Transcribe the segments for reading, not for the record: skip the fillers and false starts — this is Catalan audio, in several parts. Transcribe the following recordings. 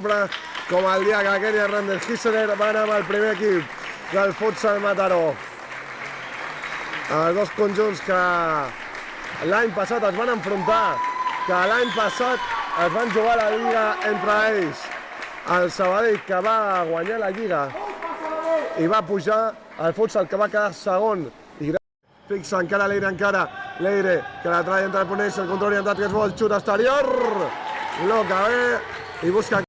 Com el dia que Kenia Hernández Gisseler va anar amb el primer equip del futsal Mataró. Els dos conjunts que l'any passat es van enfrontar, que l'any passat es van jugar la Lliga entre ells. El Sabadell, que va guanyar la Lliga i va pujar, el futsal, que va quedar segon. Fixa encara Leire, que la traia entre el Poneix, el control orientat, que és bo, el xut exterior, loca bé, i busca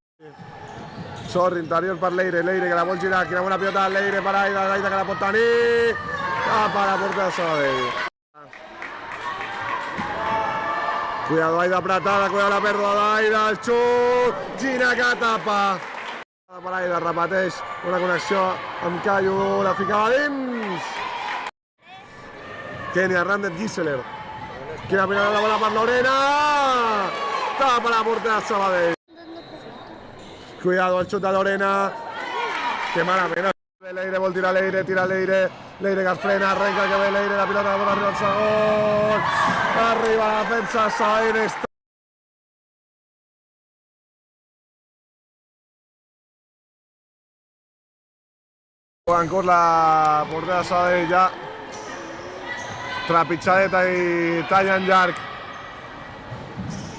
Sor, interior per Leire, que la vol girar, quina bona pilota, Leire per Aida, que la pot tenir, cap a la porta de Sabadell. Cuidado, Aida apretada, cuidado la pèrdua d'Aida, el xut, gira que tapa. Per Aida, repeteix una connexió amb Callo, la ficava dins. Kenia Hernández Gisseler, quina pilota bona per Lorena, tapa la porta de Sabadell. Cuidado el xut de Lorena, que malament. Leire vol tirar Leire, Leire que es frena, arrenca, que ve Leire, la pilota vol arribar al segon, arriba la defensa, Sabadell està. En curs la portera de Sabadell ja, trepitjadeta i talla en llarg.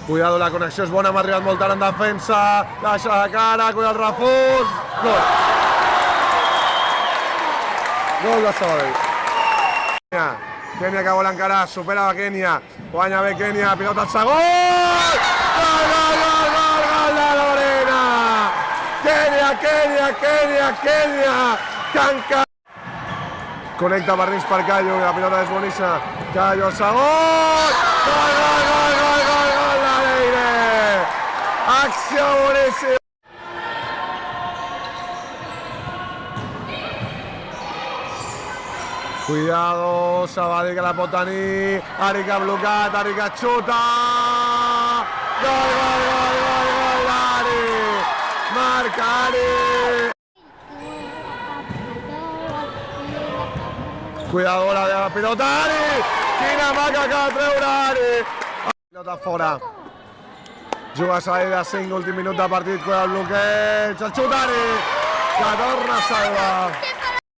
Cuidado, la connexió és bona, hem arribat molt tard en defensa, deixa de cara, cuidado el refús, gol. Gol de Sabadell. Kenia que vol encarar, supera la Kenia, guanya bé Kenia, pilota al segon, gol de Lorena. Kenia, que encara. Connecta per dins per Callo, i la pilota és boníssima, Callo al segon, gol de Leire, acció boníssima. Cuidado, Sabadell que la pot tenir, Ari que ha blocat, Ari que xuta, gol d'Ari, marca Ari. Cuidado la pilota, Ari, quina maca que va treure Ari. Pilota fora. Juga Sabadell de 5, últim minut de partit, cuidado el bloqueig, el xut Ari, que torna a salvar.